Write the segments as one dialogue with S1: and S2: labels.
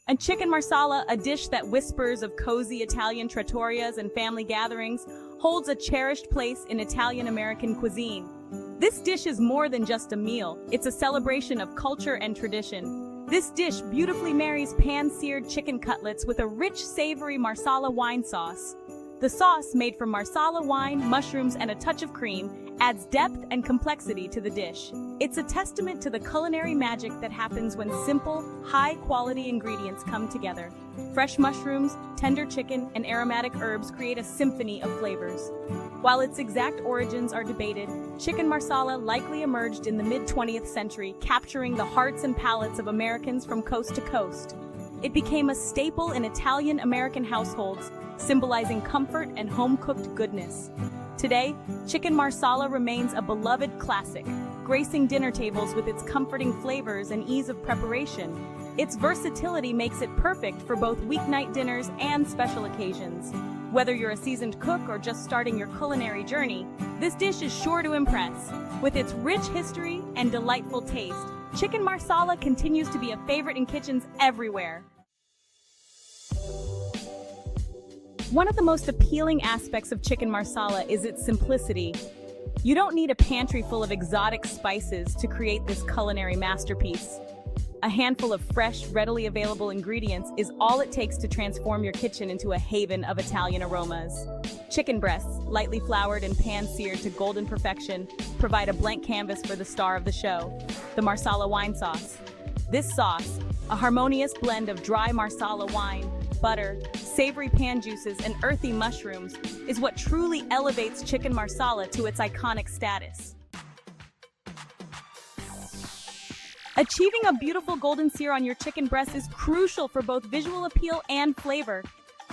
S1: And chicken marsala, a dish that whispers of cozy Italian trattorias and family gatherings, holds a cherished place in Italian-American cuisine. This dish is more than just a meal, it's a celebration of culture and tradition. This dish beautifully marries pan-seared chicken cutlets with a rich, savory marsala wine sauce. The sauce, made from marsala wine, mushrooms, and a touch of cream, adds depth and complexity to the dish. It's a testament to the culinary magic that happens when simple, high-quality ingredients come together. Fresh mushrooms, tender chicken, and aromatic herbs create a symphony of flavors. While its exact origins are debated, chicken marsala likely emerged in the mid-20th century, capturing the hearts and palates of Americans from coast to coast. It became a staple in Italian-American households, symbolizing comfort and home-cooked goodness. Today, chicken marsala remains a beloved classic, gracing dinner tables with its comforting flavors and ease of preparation. Its versatility makes it perfect for both weeknight dinners and special occasions. Whether you're a seasoned cook or just starting your culinary journey, this dish is sure to impress. With its rich history and delightful taste, chicken marsala continues to be a favorite in kitchens everywhere. One of the most appealing aspects of chicken marsala is its simplicity. You don't need a pantry full of exotic spices to create this culinary masterpiece. A handful of fresh, readily available ingredients is all it takes to transform your kitchen into a haven of Italian aromas. Chicken breasts, lightly floured and pan-seared to golden perfection, provide a blank canvas for the star of the show, the marsala wine sauce. This sauce, a harmonious blend of dry marsala wine, butter, savory pan juices, and earthy mushrooms, is what truly elevates chicken marsala to its iconic status. Achieving a beautiful golden sear on your chicken breast is crucial for both visual appeal and flavor.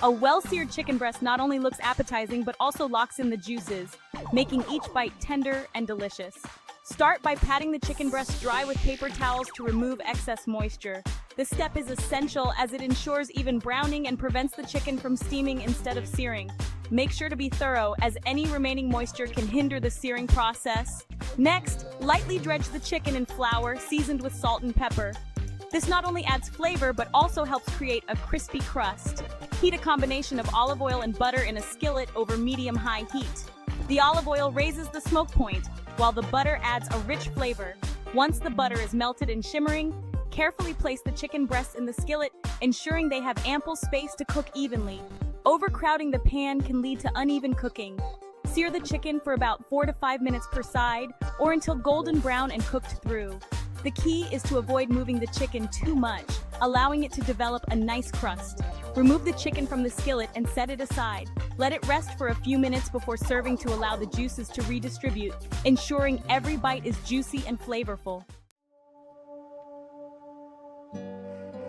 S1: A well-seared chicken breast not only looks appetizing but also locks in the juices, making each bite tender and delicious. Start by patting the chicken breast dry with paper towels to remove excess moisture. This step is essential as it ensures even browning and prevents the chicken from steaming instead of searing. Make sure to be thorough, as any remaining moisture can hinder the searing process. Next, lightly dredge the chicken in flour seasoned with salt and pepper. This not only adds flavor but also helps create a crispy crust. Heat a combination of olive oil and butter in a skillet over medium-high heat. The olive oil raises the smoke point, while the butter adds a rich flavor. Once the butter is melted and shimmering, carefully place the chicken breasts in the skillet, ensuring they have ample space to cook evenly. Overcrowding the pan can lead to uneven cooking. Sear the chicken for about 4 to 5 minutes per side, or until golden brown and cooked through. The key is to avoid moving the chicken too much, allowing it to develop a nice crust. Remove the chicken from the skillet and set it aside. Let it rest for a few minutes before serving to allow the juices to redistribute, ensuring every bite is juicy and flavorful.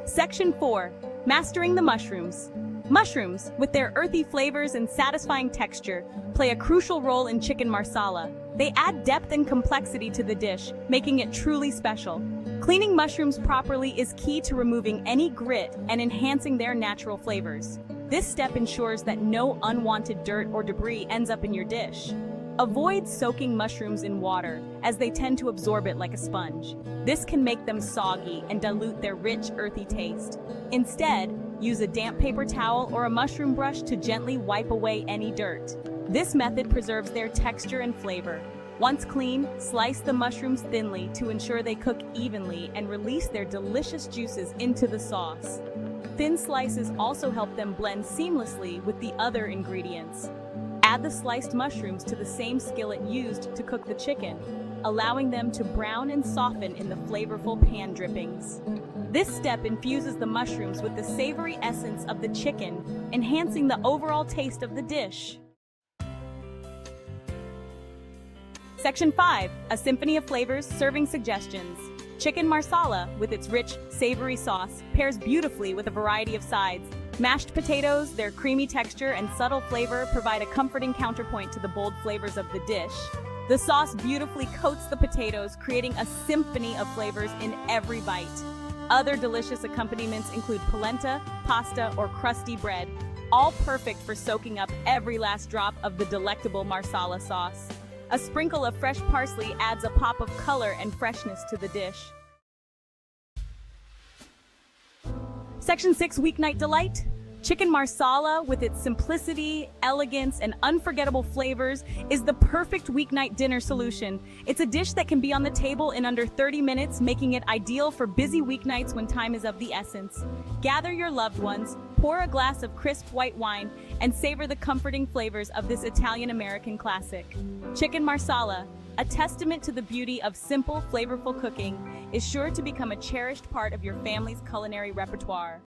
S1: Section 4. Mastering the mushrooms. Mushrooms, with their earthy flavors and satisfying texture, play a crucial role in chicken marsala. They add depth and complexity to the dish, making it truly special. Cleaning mushrooms properly is key to removing any grit and enhancing their natural flavors. This step ensures that no unwanted dirt or debris ends up in your dish. Avoid soaking mushrooms in water, as they tend to absorb it like a sponge. This can make them soggy and dilute their rich, earthy taste. Instead, use a damp paper towel or a mushroom brush to gently wipe away any dirt. This method preserves their texture and flavor. Once clean, slice the mushrooms thinly to ensure they cook evenly and release their delicious juices into the sauce. Thin slices also help them blend seamlessly with the other ingredients. Add the sliced mushrooms to the same skillet used to cook the chicken, allowing them to brown and soften in the flavorful pan drippings. This step infuses the mushrooms with the savory essence of the chicken, enhancing the overall taste of the dish. Section 5. A symphony of flavors, serving suggestions. Chicken marsala, with its rich, savory sauce, pairs beautifully with a variety of sides. Mashed potatoes, their creamy texture and subtle flavor provide a comforting counterpoint to the bold flavors of the dish. The sauce beautifully coats the potatoes, creating a symphony of flavors in every bite. Other delicious accompaniments include polenta, pasta, or crusty bread, all perfect for soaking up every last drop of the delectable marsala sauce. A sprinkle of fresh parsley adds a pop of color and freshness to the dish. Section 6 Weeknight Delight. Chicken Marsala, with its simplicity, elegance, and unforgettable flavors, is the perfect weeknight dinner solution. It's a dish that can be on the table in under 30 minutes, making it ideal for busy weeknights when time is of the essence. Gather your loved ones, pour a glass of crisp white wine, and savor the comforting flavors of this Italian-American classic. Chicken Marsala, a testament to the beauty of simple, flavorful cooking, is sure to become a cherished part of your family's culinary repertoire.